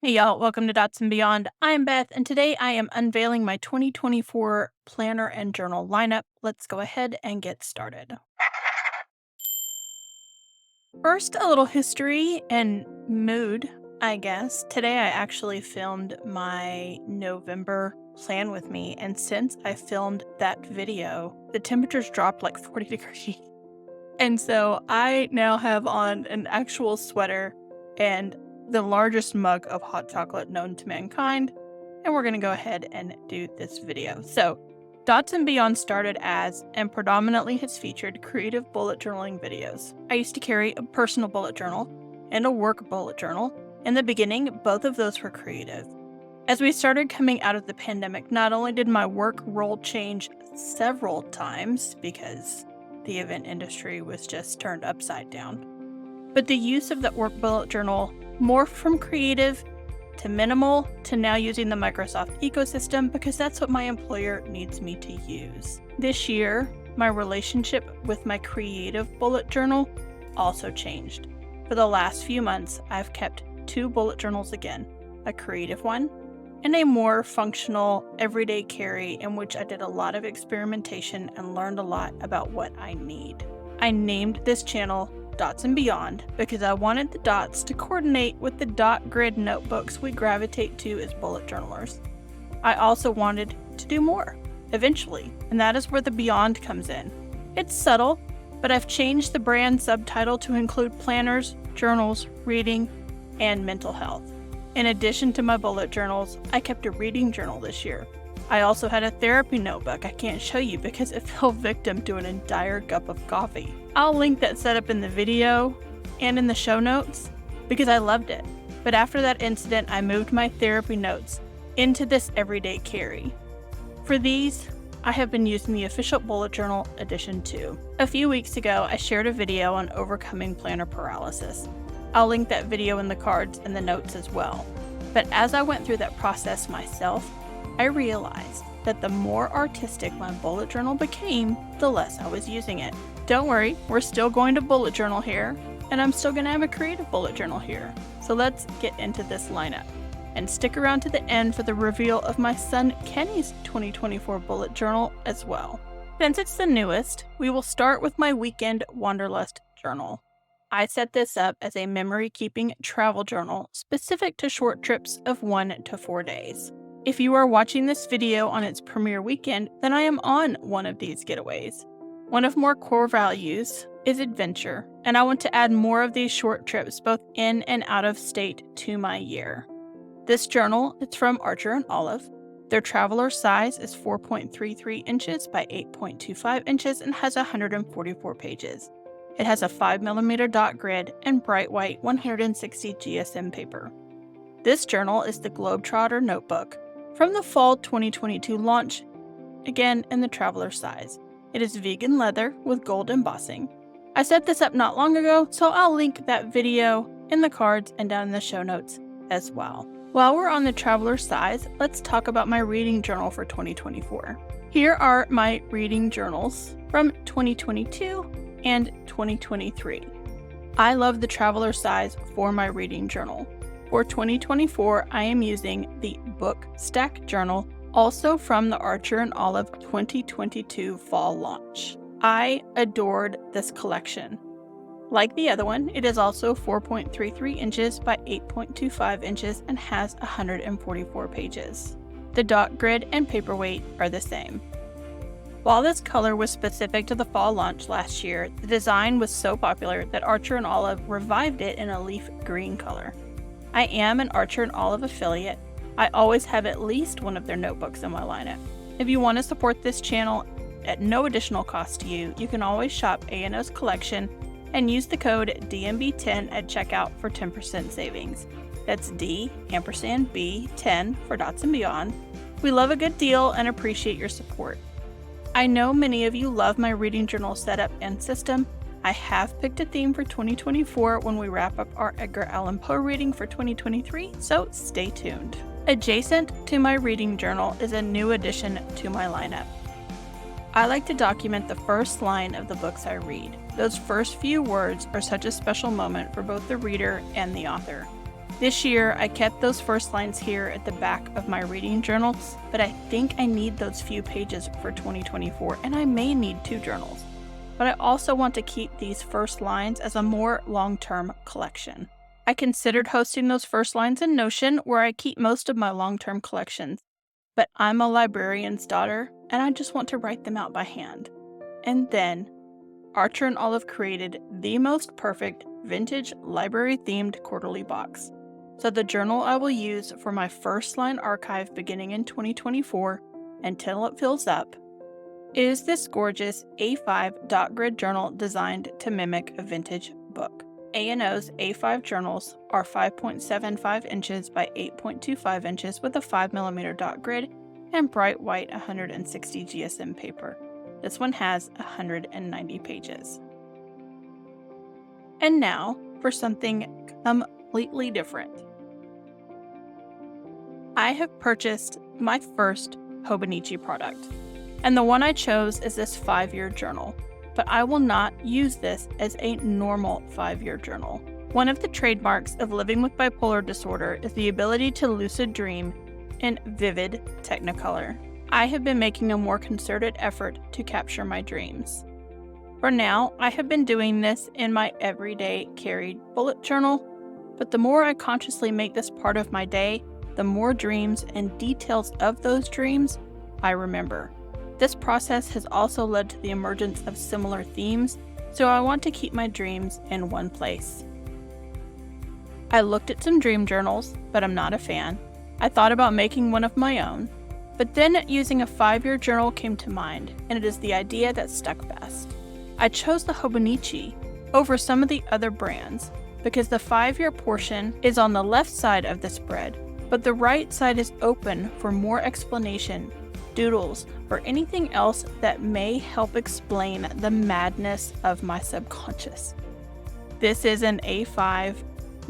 Hey y'all, welcome to Dots and Beyond. I'm Beth, and today I am unveiling my 2024 planner and journal lineup. Let's go ahead and get started. First, a little history and mood, I guess. Today I actually filmed my November plan with me, and since I filmed that video, the temperatures dropped like 40 degrees. And so I now have on an actual sweater and the largest mug of hot chocolate known to mankind, and we're going to go ahead and do this video. So, Dots and Beyond started as, and predominantly has featured, creative bullet journaling videos. I used to carry a personal bullet journal and a work bullet journal. In the beginning, both of those were creative. As we started coming out of the pandemic, not only did my work role change several times because the event industry was just turned upside down, but the use of that work bullet journal morphed from creative to minimal to now using the Microsoft ecosystem because that's what my employer needs me to use. This year, my relationship with my creative bullet journal also changed. For the last few months, I've kept 2 bullet journals again, a creative one and a more functional everyday carry in which I did a lot of experimentation and learned a lot about what I need. I named this channel Dots and Beyond because I wanted the dots to coordinate with the dot grid notebooks we gravitate to as bullet journalers. I also wanted to do more, eventually, and that is where the Beyond comes in. It's subtle, but I've changed the brand subtitle to include planners, journals, reading, and mental health. In addition to my bullet journals, I kept a reading journal this year. I also had a therapy notebook I can't show you because it fell victim to an entire cup of coffee. I'll link that setup in the video and in the show notes because I loved it. But after that incident, I moved my therapy notes into this everyday carry. For these, I have been using the official bullet journal edition 2. A few weeks ago, I shared a video on overcoming planner paralysis. I'll link that video in the cards and the notes as well. But as I went through that process myself, I realized that the more artistic my bullet journal became, the less I was using it. Don't worry, we're still going to bullet journal here, and I'm still going to have a creative bullet journal here. So let's get into this lineup. And stick around to the end for the reveal of my son Kenny's 2024 bullet journal as well. Since it's the newest, we will start with my weekend Wanderluster journal. I set this up as a memory-keeping travel journal specific to short trips of 1 to 4 days. If you are watching this video on its premiere weekend, then I am on one of these getaways. One of my core values is adventure, and I want to add more of these short trips both in and out of state to my year. This journal is from Archer and Olive. Their traveler size is 4.33 inches by 8.25 inches and has 144 pages. It has a 5mm dot grid and bright white 160 GSM paper. This journal is the Trotter notebook from the fall 2022 launch, again in the traveler size. It is vegan leather with gold embossing. I set this up not long ago, so I'll link that video in the cards and down in the show notes as well. While we're on the traveler size, let's talk about my reading journal for 2024. Here are my reading journals from 2022 and 2023. I love the traveler size for my reading journal. For 2024, I am using the Book Stack Journal, also from the Archer and Olive 2022 fall launch. I adored this collection. Like the other one, it is also 4.33 inches by 8.25 inches and has 144 pages. The dot grid and paperweight are the same. While this color was specific to the fall launch last year, the design was so popular that Archer and Olive revived it in a leaf green color. I am an Archer and Olive affiliate. I always have at least one of their notebooks in my lineup. If you want to support this channel at no additional cost to you, you can always shop A&O's collection and use the code DMB10 at checkout for 10% savings. That's D&B10 for Dots and Beyond. We love a good deal and appreciate your support. I know many of you love my reading journal setup and system. I have picked a theme for 2024 when we wrap up our Edgar Allan Poe reading for 2023, so stay tuned. Adjacent to my reading journal is a new addition to my lineup. I like to document the first line of the books I read. Those first few words are such a special moment for both the reader and the author. This year, I kept those first lines here at the back of my reading journals, but I think I need those few pages for 2024, and I may need 2 journals. But I also want to keep these first lines as a more long-term collection. I considered hosting those first lines in Notion, where I keep most of my long-term collections, but I'm a librarian's daughter, and I just want to write them out by hand. And then, Archer and Olive created the most perfect vintage library-themed quarterly box. So the journal I will use for my first line archive beginning in 2024 until it fills up is this gorgeous A5 dot grid journal designed to mimic a vintage book. A&O's A5 journals are 5.75 inches by 8.25 inches with a 5mm dot grid and bright white 160 GSM paper. This one has 190 pages. And now for something completely different. I have purchased my first Hobonichi product, and the one I chose is this 5-year journal, but I will not use this as a normal 5-year journal. One of the trademarks of living with bipolar disorder is the ability to lucid dream in vivid Technicolor. I have been making a more concerted effort to capture my dreams. For now, I have been doing this in my everyday carried bullet journal, but the more I consciously make this part of my day, the more dreams and details of those dreams I remember. This process has also led to the emergence of similar themes, so I want to keep my dreams in one place. I looked at some dream journals, but I'm not a fan. I thought about making one of my own, but then using a 5-year journal came to mind, and it is the idea that stuck best. I chose the Hobonichi over some of the other brands because the 5-year portion is on the left side of the spread, but the right side is open for more explanation, doodles, or anything else that may help explain the madness of my subconscious. This is an A5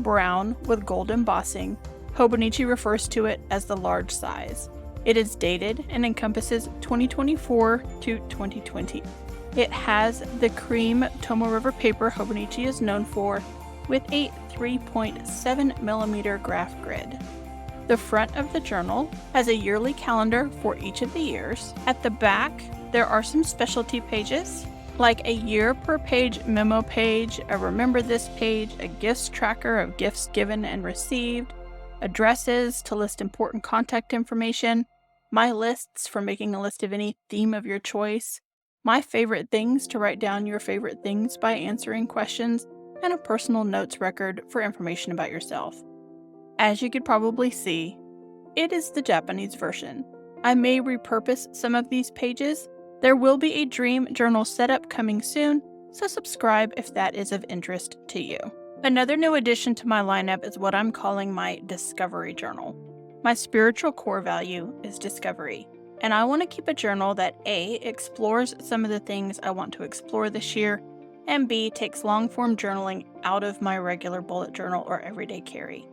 brown with gold embossing. Hobonichi refers to it as the large size. It is dated and encompasses 2024 to 2020. It has the cream Tomo River paper Hobonichi is known for, with a 3.7mm graph grid. The front of the journal has a yearly calendar for each of the years. At the back, there are some specialty pages, like a year per page memo page, a remember this page, a gifts tracker of gifts given and received, addresses to list important contact information, my lists for making a list of any theme of your choice, my favorite things to write down your favorite things by answering questions, and a personal notes record for information about yourself. As you could probably see, it is the Japanese version. I may repurpose some of these pages. There will be a dream journal setup coming soon, so subscribe if that is of interest to you. Another new addition to my lineup is what I'm calling my Discovery Journal. My spiritual core value is discovery, and I want to keep a journal that A, explores some of the things I want to explore this year, and B, takes long-form journaling out of my regular bullet journal or everyday carry.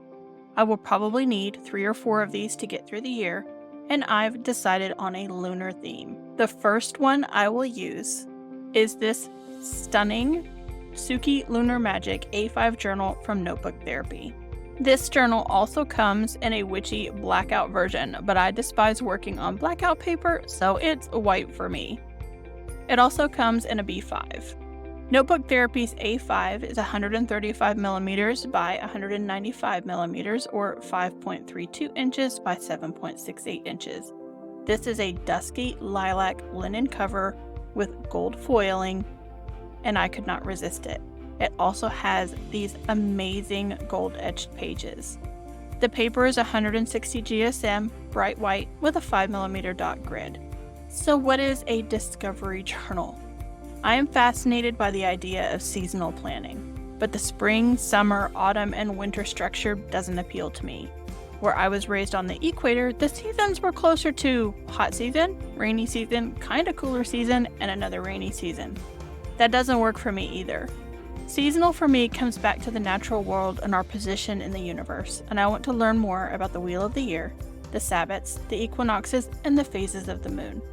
I will probably need 3 or 4 of these to get through the year, and I've decided on a lunar theme. The first one I will use is this stunning Suki Lunar Magic A5 journal from Notebook Therapy. This journal also comes in a witchy blackout version, but I despise working on blackout paper, so it's white for me. It also comes in a B5. Notebook Therapy's A5 is 135mm by 195mm or 5.32 inches by 7.68 inches. This is a dusky lilac linen cover with gold foiling, and I could not resist it. It also has these amazing gold-etched pages. The paper is 160 GSM, bright white, with a 5mm dot grid. So what is a discovery journal? I am fascinated by the idea of seasonal planning, but the spring, summer, autumn, and winter structure doesn't appeal to me. Where I was raised on the equator, the seasons were closer to hot season, rainy season, kinda cooler season, and another rainy season. That doesn't work for me either. Seasonal for me comes back to the natural world and our position in the universe, and I want to learn more about the wheel of the year, the Sabbats, the equinoxes, and the phases of the moon.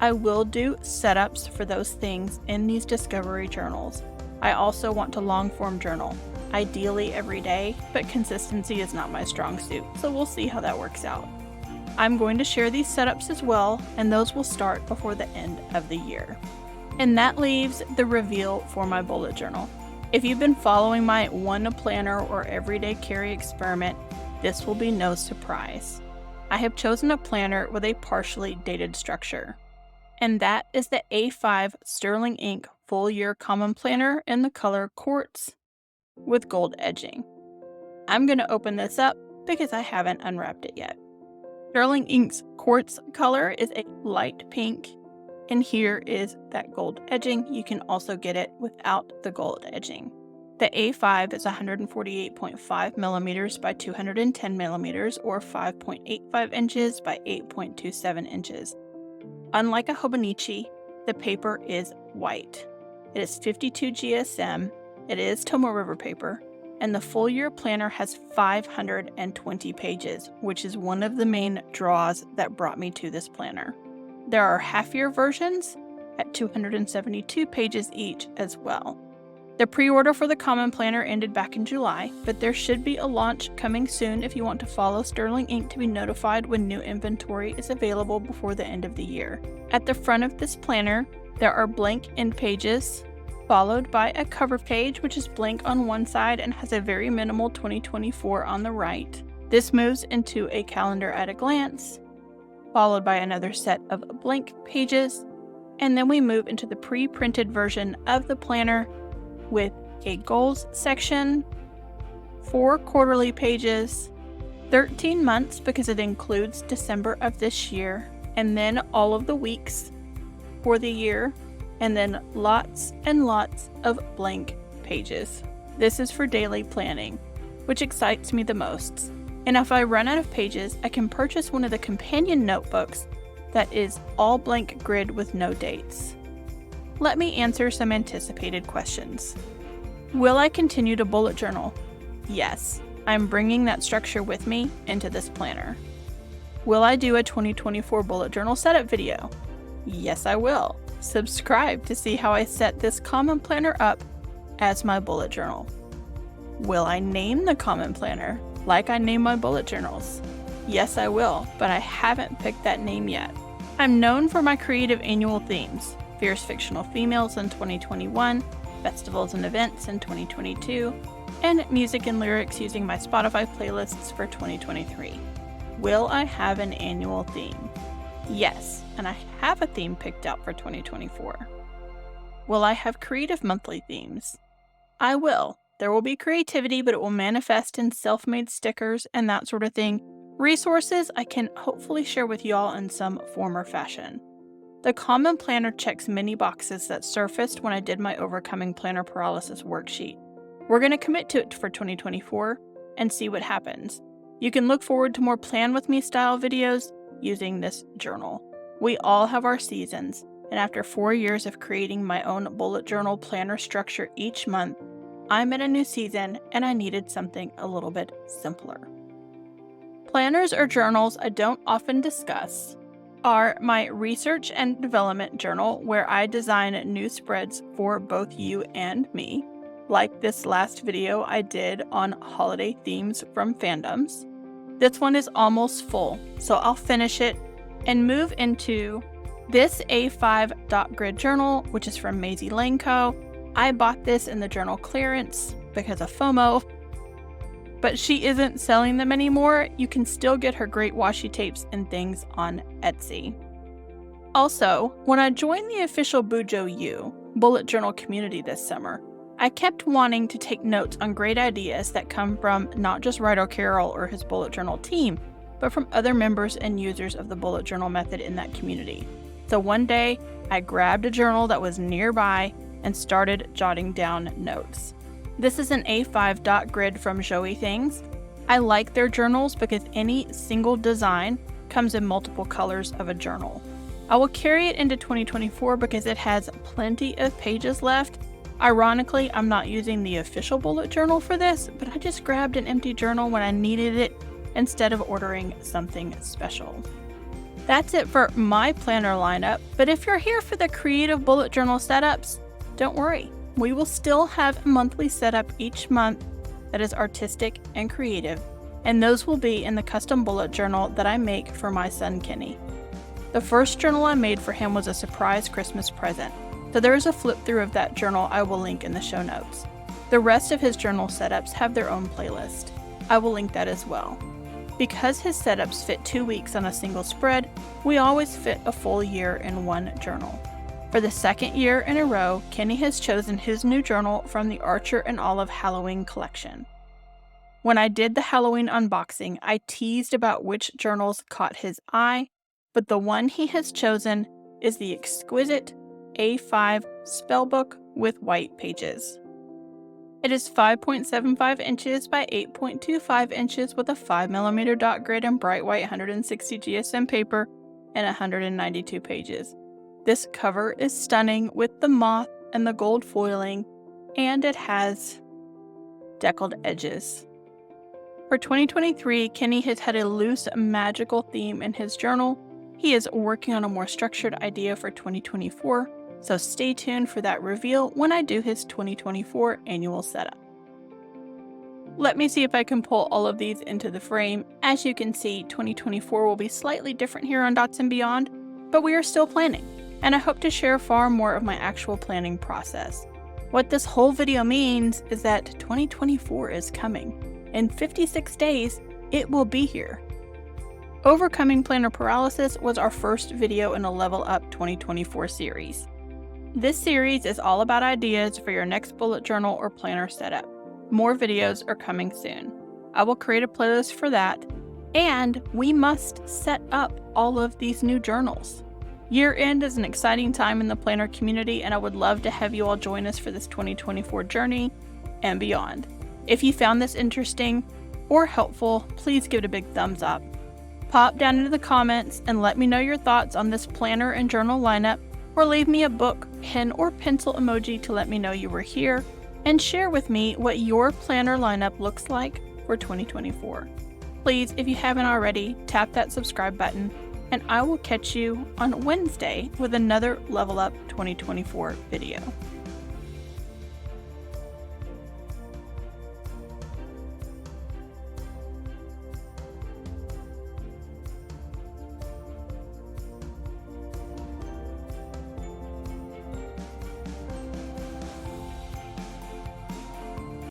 I will do setups for those things in these discovery journals. I also want to long-form journal. ideally every day, but consistency is not my strong suit, so we'll see how that works out. I'm going to share these setups as well, and those will start before the end of the year. And that leaves the reveal for my bullet journal. If you've been following my one planner or everyday carry experiment, this will be no surprise. I have chosen a planner with a partially dated structure, and that is the A5 Sterling Ink Full Year Common Planner in the color Quartz with gold edging. I'm going to open this up because I haven't unwrapped it yet. Sterling Ink's Quartz color is a light pink, and here is that gold edging. You can also get it without the gold edging. The A5 is 148.5 millimeters by 210 millimeters, or 5.85 inches by 8.27 inches. Unlike a Hobonichi, the paper is white. It is 52 GSM, it is Tomoe River paper, and the full year planner has 520 pages, which is one of the main draws that brought me to this planner. There are half-year versions at 272 pages each as well. The pre-order for the Common Planner ended back in July, but there should be a launch coming soon if you want to follow Sterling Ink to be notified when new inventory is available before the end of the year. At the front of this planner, there are blank end pages, followed by a cover page which is blank on one side and has a very minimal 2024 on the right. This moves into a calendar at a glance, followed by another set of blank pages, and then we move into the pre-printed version of the planner with a goals section, 4 quarterly pages, 13 months because it includes December of this year, and then all of the weeks for the year, and then lots and lots of blank pages. This is for daily planning, which excites me the most. And if I run out of pages, I can purchase one of the companion notebooks that is all blank grid with no dates. Let me answer some anticipated questions. Will I continue to bullet journal? Yes, I'm bringing that structure with me into this planner. Will I do a 2024 bullet journal setup video? Yes, I will. Subscribe to see how I set this common planner up as my bullet journal. Will I name the common planner like I name my bullet journals? Yes, I will, but I haven't picked that name yet. I'm known for my creative annual themes: Fierce Fictional Females in 2021, Festivals and Events in 2022, and music and lyrics using my Spotify playlists for 2023. Will I have an annual theme? Yes, and I have a theme picked out for 2024. Will I have creative monthly themes? I will. There will be creativity, but it will manifest in self-made stickers and that sort of thing. Resources I can hopefully share with y'all in some form or fashion. The Common Planner checks many boxes that surfaced when I did my Overcoming Planner Paralysis worksheet. We're going to commit to it for 2024 and see what happens. You can look forward to more Plan With Me style videos using this journal. We all have our seasons, and after 4 years of creating my own bullet journal planner structure each month, I'm in a new season and I needed something a little bit simpler. Planners or journals I don't often discuss are my research and development journal, where I design new spreads for both you and me, like this last video I did on holiday themes from Fandoms. This one is almost full, so I'll finish it and move into this A5 dot grid journal, which is from Maisie Lane Co. I bought this in the journal clearance because of FOMO, but she isn't selling them anymore. You can still get her great washi tapes and things on Etsy. Also, when I joined the official Bujo U bullet journal community this summer, I kept wanting to take notes on great ideas that come from not just Ryder Carroll or his bullet journal team, but from other members and users of the bullet journal method in that community. So one day, I grabbed a journal that was nearby and started jotting down notes. This is an A5 dot grid from Joey Things. I like their journals because any single design comes in multiple colors of a journal. I will carry it into 2024 because it has plenty of pages left. Ironically, I'm not using the official bullet journal for this, but I just grabbed an empty journal when I needed it instead of ordering something special. That's it for my planner lineup, but if you're here for the creative bullet journal setups, don't worry. We will still have a monthly setup each month that is artistic and creative, and those will be in the custom bullet journal that I make for my son Kenny. The first journal I made for him was a surprise Christmas present, so there is a flip through of that journal I will link in the show notes. The rest of his journal setups have their own playlist. I will link that as well. Because his setups fit 2 weeks on a single spread, we always fit a full year in one journal. For the second year in a row, Kenny has chosen his new journal from the Archer and Olive Halloween collection. When I did the Halloween unboxing, I teased about which journals caught his eye, but the one he has chosen is the exquisite A5 spellbook with white pages. It is 5.75 inches by 8.25 inches with a 5mm dot grid and bright white 160 GSM paper and 192 pages. This cover is stunning with the moth and the gold foiling, and it has deckled edges. For 2023, Kenny has had a loose magical theme in his journal. He is working on a more structured idea for 2024, so stay tuned for that reveal when I do his 2024 annual setup. Let me see if I can pull all of these into the frame. As you can see, 2024 will be slightly different here on Dots and Beyond, but we are still planning, and I hope to share far more of my actual planning process. What this whole video means is that 2024 is coming. In 56 days, it will be here. Overcoming planner paralysis was our first video in a Level Up 2024 series. This series is all about ideas for your next bullet journal or planner setup. More videos are coming soon. I will create a playlist for that, and we must set up all of these new journals. Year end is an exciting time in the planner community, and I would love to have you all join us for this 2024 journey and beyond. If you found this interesting or helpful, please give it a big thumbs up. Pop down into the comments and let me know your thoughts on this planner and journal lineup, or leave me a book, pen, or pencil emoji to let me know you were here, and share with me what your planner lineup looks like for 2024. Please, if you haven't already, tap that subscribe button, and I will catch you on Wednesday with another Level Up 2024 video.